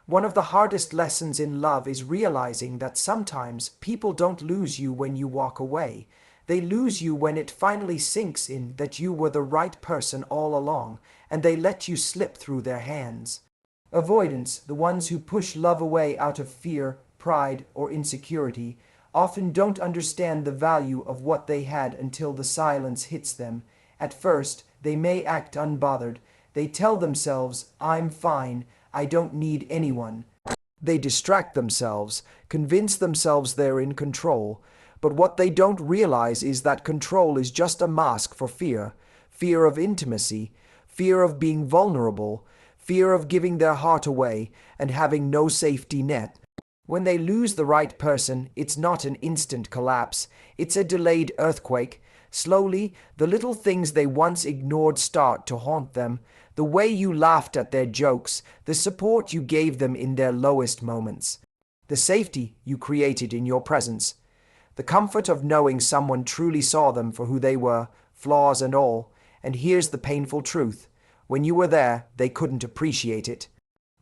One of the hardest lessons in love is realizing that sometimes people don't lose you when you walk away. They lose you when it finally sinks in that you were the right person all along, and they let you slip through their hands. Avoidants, the ones who push love away out of fear, pride, or insecurity, often don't understand the value of what they had until the silence hits them. At first, they may act unbothered. They tell themselves, "I'm fine, I don't need anyone." They distract themselves, convince themselves they're in control. But what they don't realize is that control is just a mask for fear. Fear of intimacy, fear of being vulnerable, fear of giving their heart away and having no safety net. When they lose the right person, it's not an instant collapse. It's a delayed earthquake. Slowly, the little things they once ignored start to haunt them. The way you laughed at their jokes, the support you gave them in their lowest moments, the safety you created in your presence, the comfort of knowing someone truly saw them for who they were, flaws and all. And here's the painful truth. When you were there, they couldn't appreciate it.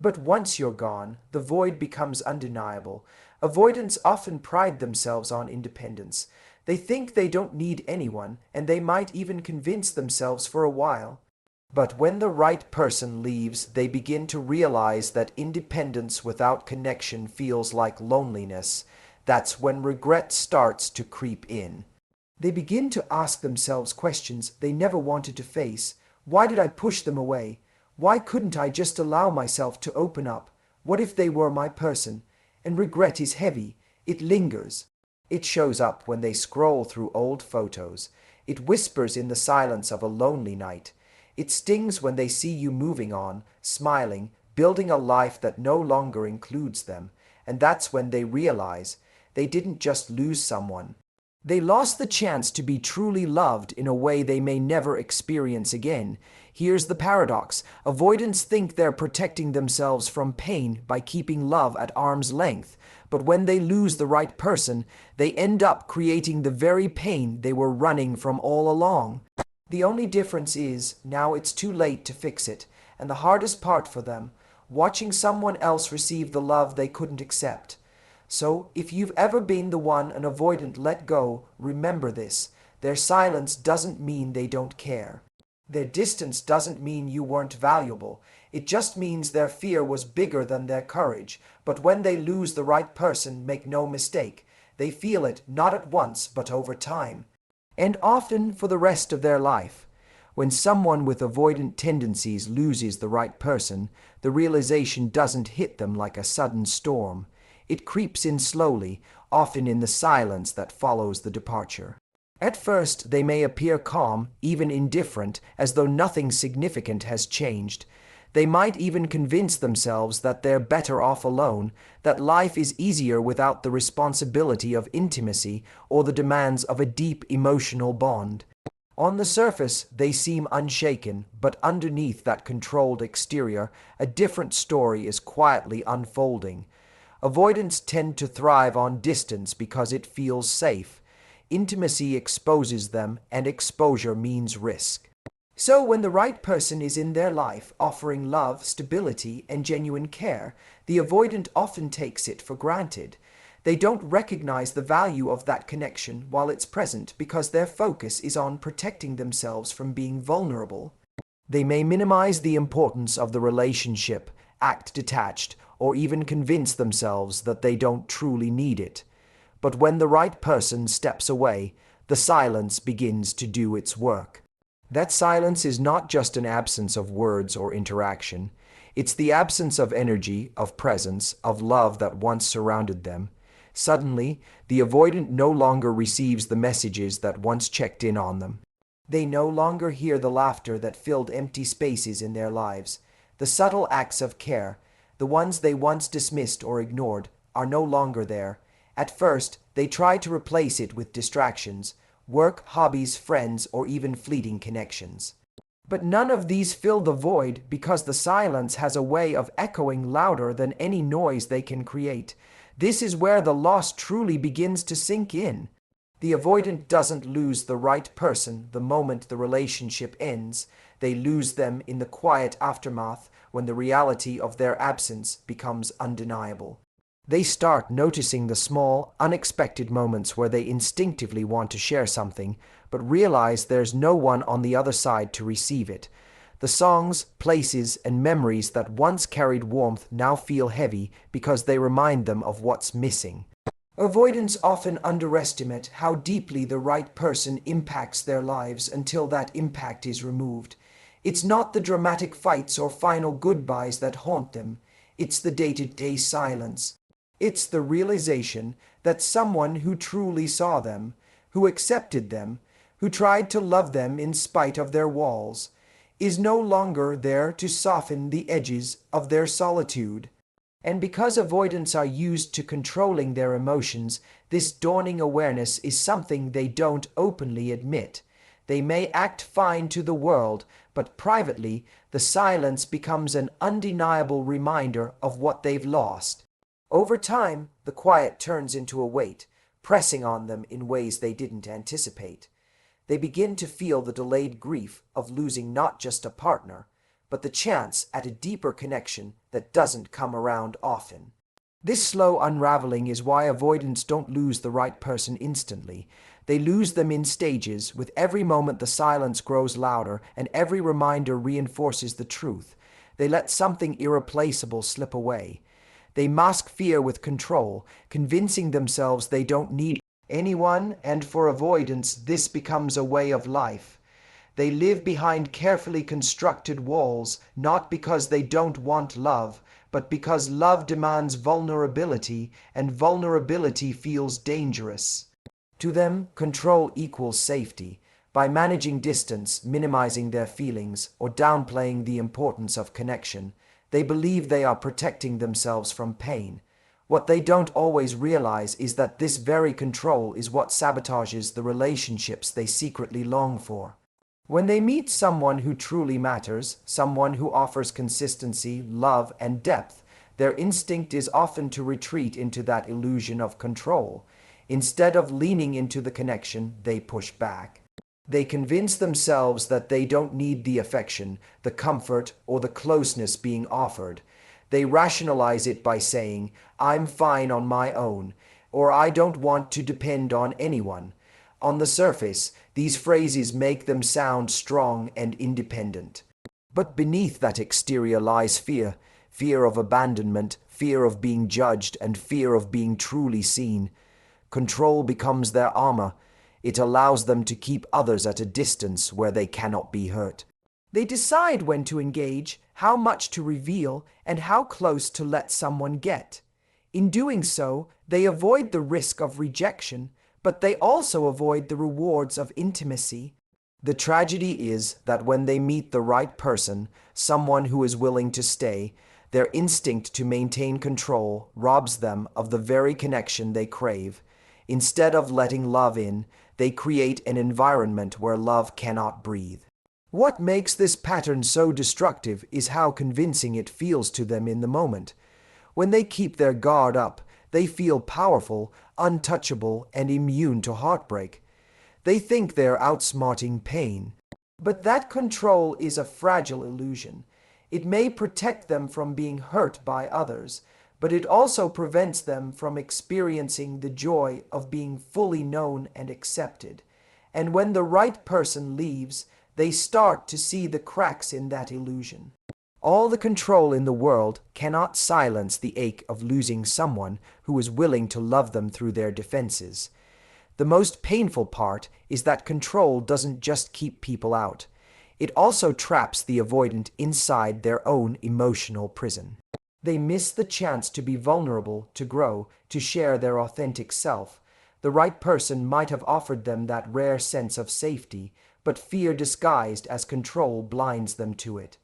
But once you're gone, the void becomes undeniable. Avoidants often pride themselves on independence. They think they don't need anyone, and they might even convince themselves for a while. But when the right person leaves, they begin to realize that independence without connection feels like loneliness. That's when regret starts to creep in. They begin to ask themselves questions they never wanted to face. Why did I push them away? Why couldn't I just allow myself to open up? What if they were my person? And regret is heavy. It lingers. It shows up when they scroll through old photos. It whispers in the silence of a lonely night. It stings when they see you moving on, smiling, building a life that no longer includes them. And that's when they realize they didn't just lose someone. They lost the chance to be truly loved in a way they may never experience again. Here's the paradox. Avoidants think they're protecting themselves from pain by keeping love at arm's length. But when they lose the right person, they end up creating the very pain they were running from all along. The only difference is, now it's too late to fix it. And the hardest part for them, watching someone else receive the love they couldn't accept. So, if you've ever been the one an avoidant let go, remember this. Their silence doesn't mean they don't care. Their distance doesn't mean you weren't valuable. It just means their fear was bigger than their courage. But when they lose the right person, make no mistake, they feel it not at once but over time. And often for the rest of their life. When someone with avoidant tendencies loses the right person, the realization doesn't hit them like a sudden storm. It creeps in slowly, often in the silence that follows the departure. At first, they may appear calm, even indifferent, as though nothing significant has changed. They might even convince themselves that they're better off alone, that life is easier without the responsibility of intimacy or the demands of a deep emotional bond. On the surface, they seem unshaken, but underneath that controlled exterior, a different story is quietly unfolding. Avoidants tend to thrive on distance because it feels safe. Intimacy exposes them, and exposure means risk. So when the right person is in their life, offering love, stability, and genuine care, the avoidant often takes it for granted. They don't recognize the value of that connection while it's present because their focus is on protecting themselves from being vulnerable. They may minimize the importance of the relationship, act detached, or even convince themselves that they don't truly need it. But when the right person steps away, the silence begins to do its work. That silence is not just an absence of words or interaction. It's the absence of energy, of presence, of love that once surrounded them. Suddenly, the avoidant no longer receives the messages that once checked in on them. They no longer hear the laughter that filled empty spaces in their lives. The subtle acts of care, the ones they once dismissed or ignored, are no longer there. At first, they try to replace it with distractions, work, hobbies, friends, or even fleeting connections. But none of these fill the void because the silence has a way of echoing louder than any noise they can create. This is where the loss truly begins to sink in. The avoidant doesn't lose the right person the moment the relationship ends. They lose them in the quiet aftermath when the reality of their absence becomes undeniable. They start noticing the small, unexpected moments where they instinctively want to share something, but realize there's no one on the other side to receive it. The songs, places, and memories that once carried warmth now feel heavy because they remind them of what's missing. Avoidants often underestimate how deeply the right person impacts their lives until that impact is removed. It's not the dramatic fights or final goodbyes that haunt them, it's the day-to-day silence. It's the realization that someone who truly saw them, who accepted them, who tried to love them in spite of their walls, is no longer there to soften the edges of their solitude. And because avoidants are used to controlling their emotions, this dawning awareness is something they don't openly admit. They may act fine to the world, but privately, the silence becomes an undeniable reminder of what they've lost. Over time, the quiet turns into a weight, pressing on them in ways they didn't anticipate. They begin to feel the delayed grief of losing not just a partner, but the chance at a deeper connection that doesn't come around often. This slow unraveling is why avoidants don't lose the right person instantly. They lose them in stages. With every moment the silence grows louder and every reminder reinforces the truth. They let something irreplaceable slip away. They mask fear with control, convincing themselves they don't need anyone, and for avoidants this becomes a way of life. They live behind carefully constructed walls, not because they don't want love, but because love demands vulnerability, and vulnerability feels dangerous. To them, control equals safety. By managing distance, minimizing their feelings, or downplaying the importance of connection, they believe they are protecting themselves from pain. What they don't always realize is that this very control is what sabotages the relationships they secretly long for. When they meet someone who truly matters, someone who offers consistency, love, and depth, their instinct is often to retreat into that illusion of control. Instead of leaning into the connection, they push back. They convince themselves that they don't need the affection, the comfort, or the closeness being offered. They rationalize it by saying, "I'm fine on my own," or "I don't want to depend on anyone." On the surface, these phrases make them sound strong and independent. But beneath that exterior lies fear. Fear of abandonment, fear of being judged, and fear of being truly seen. Control becomes their armor. It allows them to keep others at a distance where they cannot be hurt. They decide when to engage, how much to reveal, and how close to let someone get. In doing so, they avoid the risk of rejection, but they also avoid the rewards of intimacy. The tragedy is that when they meet the right person, someone who is willing to stay, their instinct to maintain control robs them of the very connection they crave. Instead of letting love in, they create an environment where love cannot breathe. What makes this pattern so destructive is how convincing it feels to them in the moment. When they keep their guard up, they feel powerful, untouchable, and immune to heartbreak. They think they're outsmarting pain. But that control is a fragile illusion. It may protect them from being hurt by others, but it also prevents them from experiencing the joy of being fully known and accepted. And when the right person leaves, they start to see the cracks in that illusion. All the control in the world cannot silence the ache of losing someone who is willing to love them through their defenses. The most painful part is that control doesn't just keep people out. It also traps the avoidant inside their own emotional prison. They miss the chance to be vulnerable, to grow, to share their authentic self. The right person might have offered them that rare sense of safety, but fear disguised as control blinds them to it.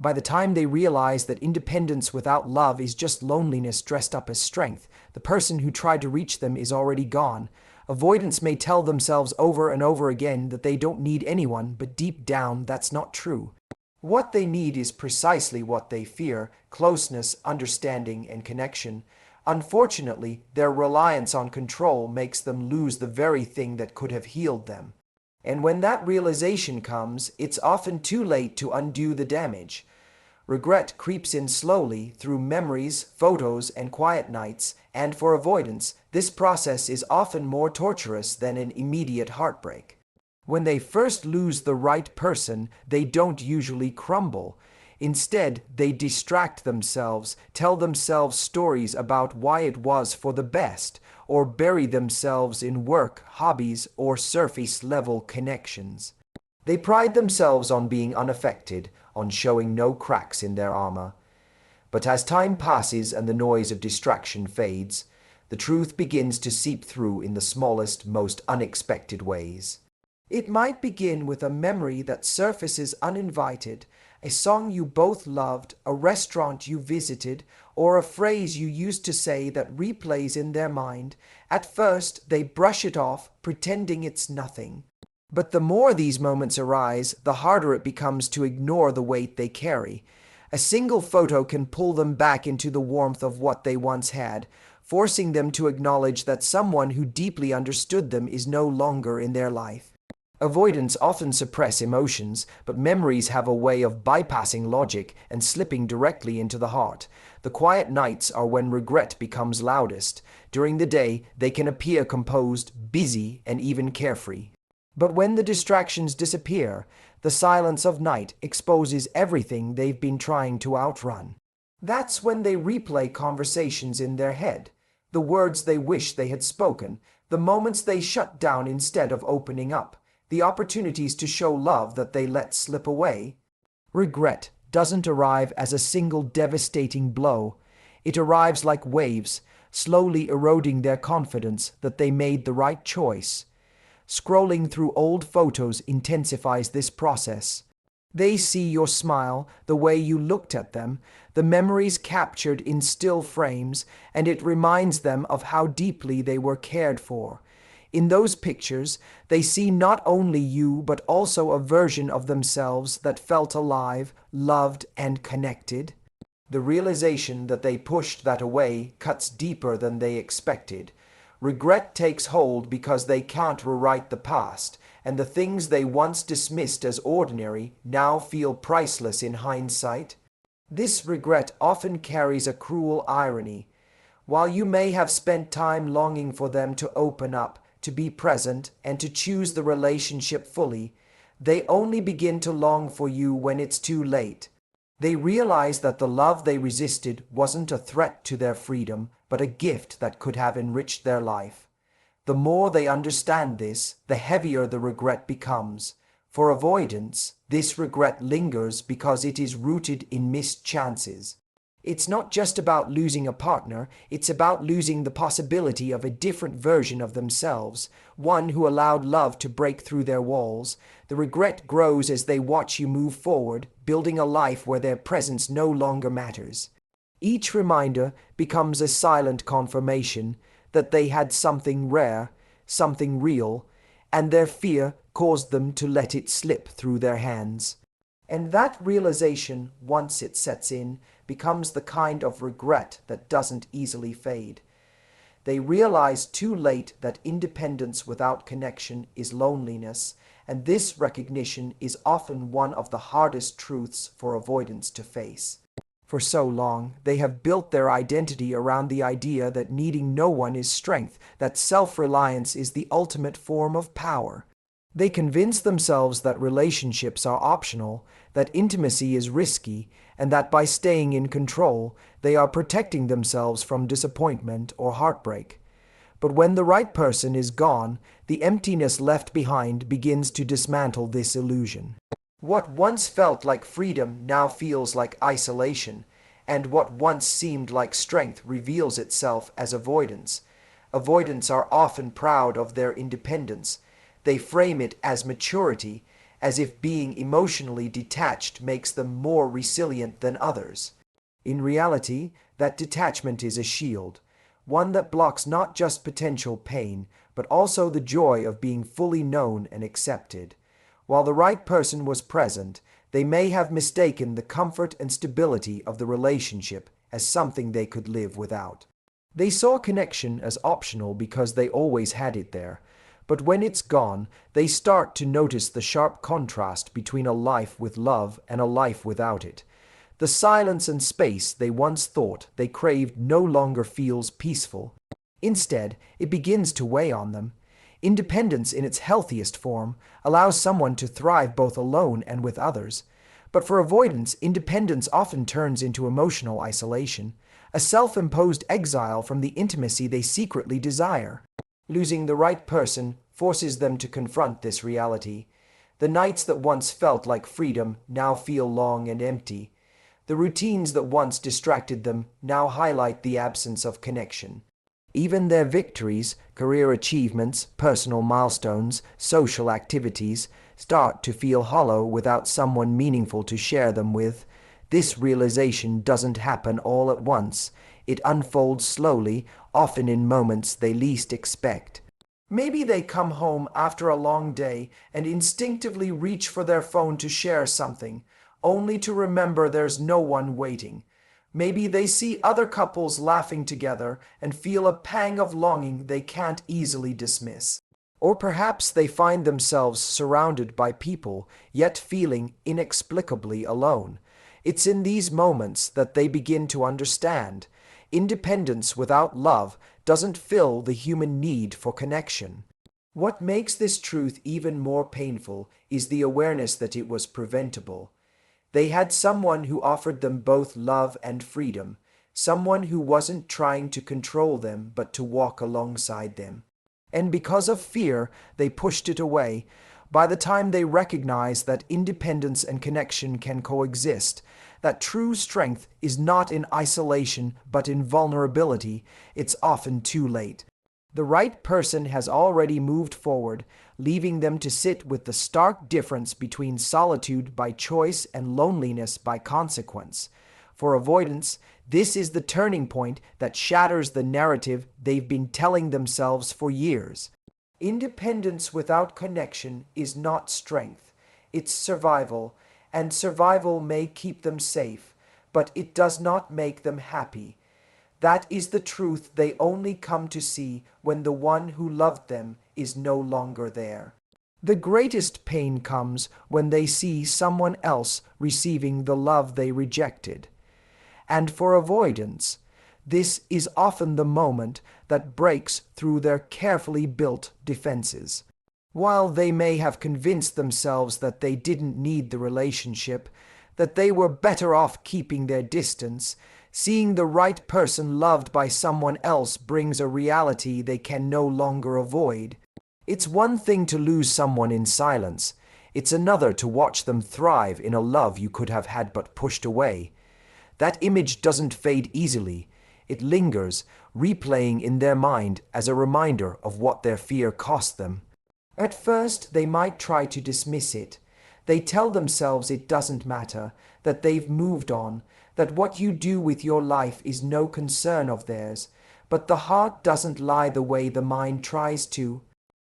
By the time they realize that independence without love is just loneliness dressed up as strength, the person who tried to reach them is already gone. Avoidants may tell themselves over and over again that they don't need anyone, but deep down that's not true. What they need is precisely what they fear: closeness, understanding, and connection. Unfortunately, their reliance on control makes them lose the very thing that could have healed them. And when that realization comes, it's often too late to undo the damage. Regret creeps in slowly through memories, photos, and quiet nights, and for avoidance, this process is often more torturous than an immediate heartbreak. When they first lose the right person, they don't usually crumble. Instead, they distract themselves, tell themselves stories about why it was for the best, or bury themselves in work, hobbies, or surface-level connections. They pride themselves on being unaffected, on showing no cracks in their armor. But as time passes and the noise of distraction fades, the truth begins to seep through in the smallest, most unexpected ways. It might begin with a memory that surfaces uninvited, a song you both loved, a restaurant you visited, or a phrase you used to say that replays in their mind. At first, they brush it off, pretending it's nothing. But the more these moments arise, the harder it becomes to ignore the weight they carry. A single photo can pull them back into the warmth of what they once had, forcing them to acknowledge that someone who deeply understood them is no longer in their life. Avoidants often suppress emotions, but memories have a way of bypassing logic and slipping directly into the heart. The quiet nights are when regret becomes loudest. During the day, they can appear composed, busy, and even carefree. But when the distractions disappear, the silence of night exposes everything they've been trying to outrun. That's when they replay conversations in their head, the words they wish they had spoken, the moments they shut down instead of opening up, the opportunities to show love that they let slip away. Regret doesn't arrive as a single devastating blow. It arrives like waves, slowly eroding their confidence that they made the right choice. Scrolling through old photos intensifies this process. They see your smile, the way you looked at them, the memories captured in still frames, and it reminds them of how deeply they were cared for. In those pictures, they see not only you but also a version of themselves that felt alive, loved, and connected. The realization that they pushed that away cuts deeper than they expected. Regret takes hold because they can't rewrite the past, and the things they once dismissed as ordinary now feel priceless in hindsight. This regret often carries a cruel irony. While you may have spent time longing for them to open up, to be present, and to choose the relationship fully, they only begin to long for you when it's too late. They realize that the love they resisted wasn't a threat to their freedom, but a gift that could have enriched their life. The more they understand this, the heavier the regret becomes. For avoidance, this regret lingers because it is rooted in missed chances. It's not just about losing a partner, it's about losing the possibility of a different version of themselves, one who allowed love to break through their walls. The regret grows as they watch you move forward, building a life where their presence no longer matters. Each reminder becomes a silent confirmation that they had something rare, something real, and their fear caused them to let it slip through their hands. And that realization, once it sets in, becomes the kind of regret that doesn't easily fade. They realize too late that independence without connection is loneliness, and this recognition is often one of the hardest truths for avoidants to face. For so long, they have built their identity around the idea that needing no one is strength, that self-reliance is the ultimate form of power. They convince themselves that relationships are optional, that intimacy is risky, and that by staying in control, they are protecting themselves from disappointment or heartbreak. But when the right person is gone, the emptiness left behind begins to dismantle this illusion. What once felt like freedom now feels like isolation, and what once seemed like strength reveals itself as avoidance. Avoidants are often proud of their independence. They frame it as maturity, as if being emotionally detached makes them more resilient than others. In reality, that detachment is a shield, one that blocks not just potential pain, but also the joy of being fully known and accepted. While the right person was present, they may have mistaken the comfort and stability of the relationship as something they could live without. They saw connection as optional because they always had it there. But when it's gone, they start to notice the sharp contrast between a life with love and a life without it. The silence and space they once thought they craved no longer feels peaceful. Instead, it begins to weigh on them. Independence in its healthiest form allows someone to thrive both alone and with others. But for avoidance, independence often turns into emotional isolation, a self-imposed exile from the intimacy they secretly desire. Losing the right person forces them to confront this reality. The nights that once felt like freedom now feel long and empty. The routines that once distracted them now highlight the absence of connection. Even their victories, career achievements, personal milestones, social activities start to feel hollow without someone meaningful to share them with. This realization doesn't happen all at once. It unfolds slowly, often in moments they least expect. Maybe they come home after a long day and instinctively reach for their phone to share something, only to remember there's no one waiting. Maybe they see other couples laughing together and feel a pang of longing they can't easily dismiss. Or perhaps they find themselves surrounded by people, yet feeling inexplicably alone. It's in these moments that they begin to understand. Independence without love doesn't fill the human need for connection. What makes this truth even more painful is the awareness that it was preventable. They had someone who offered them both love and freedom, someone who wasn't trying to control them but to walk alongside them. And because of fear, they pushed it away. By the time they recognize that independence and connection can coexist, that true strength is not in isolation but in vulnerability, it's often too late. The right person has already moved forward, leaving them to sit with the stark difference between solitude by choice and loneliness by consequence. For avoidance, this is the turning point that shatters the narrative they've been telling themselves for years. Independence without connection is not strength, it's survival, and survival may keep them safe, but it does not make them happy. That is the truth they only come to see when the one who loved them is no longer there. The greatest pain comes when they see someone else receiving the love they rejected. And for avoidance, this is often the moment that breaks through their carefully built defenses. While they may have convinced themselves that they didn't need the relationship, that they were better off keeping their distance, seeing the right person loved by someone else brings a reality they can no longer avoid. It's one thing to lose someone in silence. It's another to watch them thrive in a love you could have had but pushed away. That image doesn't fade easily. It lingers, replaying in their mind as a reminder of what their fear cost them. At first, they might try to dismiss it. They tell themselves it doesn't matter, that they've moved on, that what you do with your life is no concern of theirs. But the heart doesn't lie the way the mind tries to.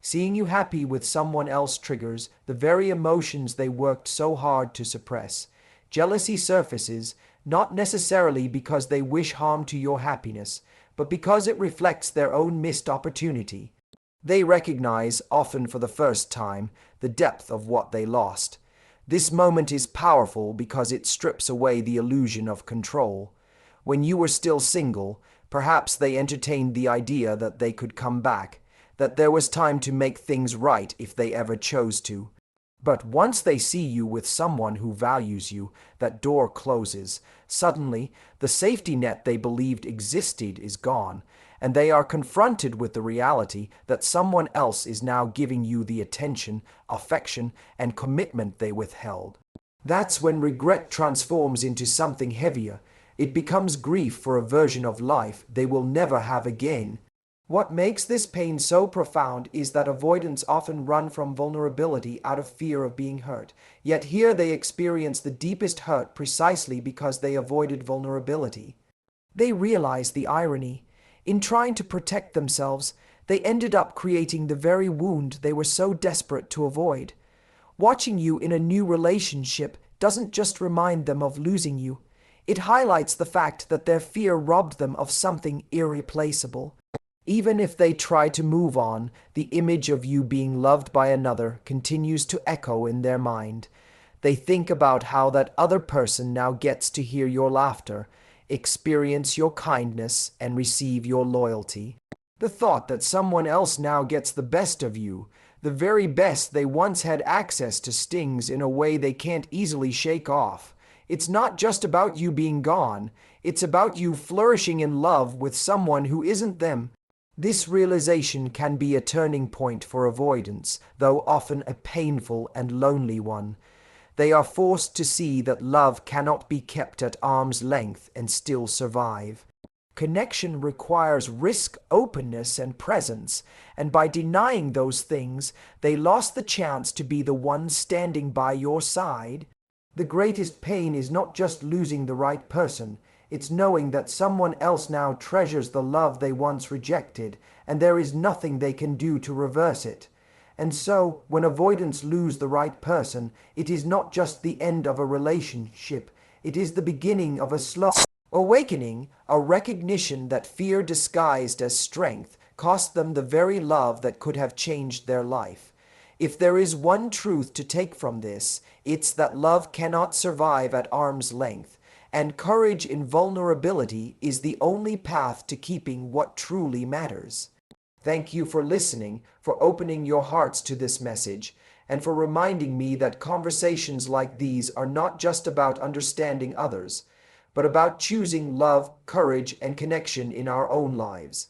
Seeing you happy with someone else triggers the very emotions they worked so hard to suppress. Jealousy surfaces, not necessarily because they wish harm to your happiness, but because it reflects their own missed opportunity. They recognize, often for the first time, the depth of what they lost. This moment is powerful because it strips away the illusion of control. When you were still single, perhaps they entertained the idea that they could come back, that there was time to make things right if they ever chose to. But once they see you with someone who values you, that door closes. Suddenly, the safety net they believed existed is gone, and they are confronted with the reality that someone else is now giving you the attention, affection, and commitment they withheld. That's when regret transforms into something heavier. It becomes grief for a version of life they will never have again. What makes this pain so profound is that avoidants often run from vulnerability out of fear of being hurt. Yet here they experience the deepest hurt precisely because they avoided vulnerability. They realize the irony. In trying to protect themselves, they ended up creating the very wound they were so desperate to avoid. Watching you in a new relationship doesn't just remind them of losing you. It highlights the fact that their fear robbed them of something irreplaceable. Even if they try to move on, the image of you being loved by another continues to echo in their mind. They think about how that other person now gets to hear your laughter, experience your kindness, and receive your loyalty. The thought that someone else now gets the best of you, the very best they once had access to, stings in a way they can't easily shake off. It's not just about you being gone, it's about you flourishing in love with someone who isn't them. This realization can be a turning point for avoidance, though often a painful and lonely one. They are forced to see that love cannot be kept at arm's length and still survive. Connection requires risk, openness, and presence, and by denying those things, they lost the chance to be the one standing by your side. The greatest pain is not just losing the right person, it's knowing that someone else now treasures the love they once rejected, and there is nothing they can do to reverse it. And so, when avoidants lose the right person, it is not just the end of a relationship, it is the beginning of a slow awakening, a recognition that fear disguised as strength cost them the very love that could have changed their life. If there is one truth to take from this, it's that love cannot survive at arm's length, and courage in vulnerability is the only path to keeping what truly matters. Thank you for listening, for opening your hearts to this message, and for reminding me that conversations like these are not just about understanding others, but about choosing love, courage, and connection in our own lives.